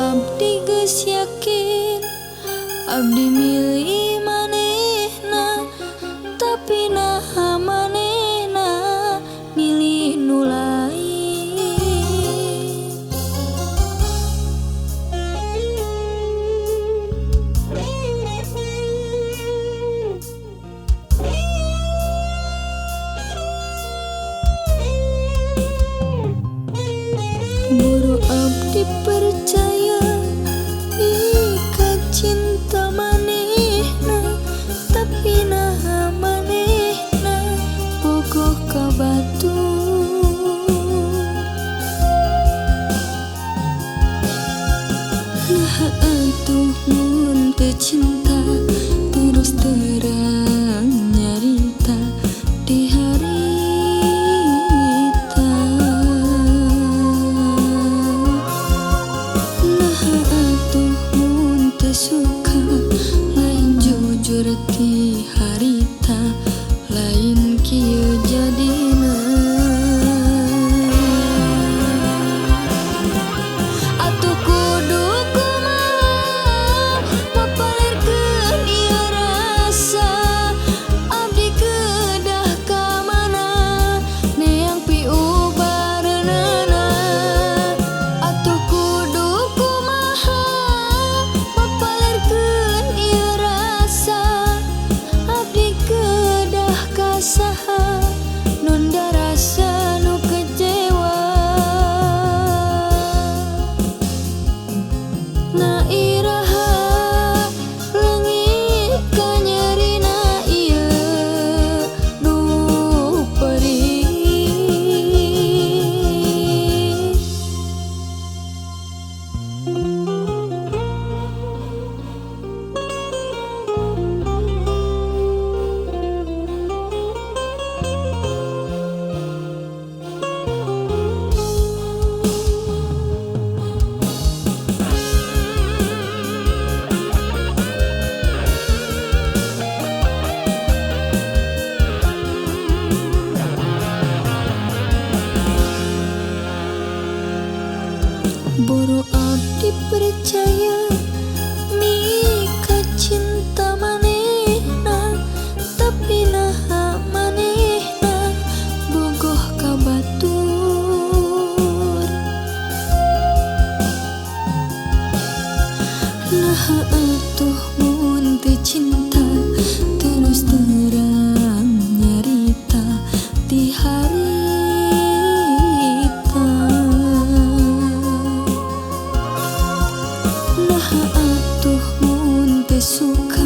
abdi geus yakin abdi milih manehna, tapi naha manehna milih nu lain. Buru abdi percaya ka cinta manehna, tapi naha manehna bogoh ka batur. Naha atuh mun teu cinta terus terang nyarita di harita. Naha atuh mun teu suka lain jujur ti harita, lain kieu jadina. Atuh kudu kumaha mapalirkeun ieu rasa, abdi kedah ka mana neang piubareunana. Atuh kudu kumaha mapalirkeun ieu rasa, abdi kedah ka saha nun darasa nu kecewa. Na iraha leungit ka nyarina ieu duh perih. Buru abdi percaya mika cinta manehna, tapi naha manehna bogoh ka batur. Naha atuh mun teu cinta terus terang nyarita di harita. Naha atuh mun teu suka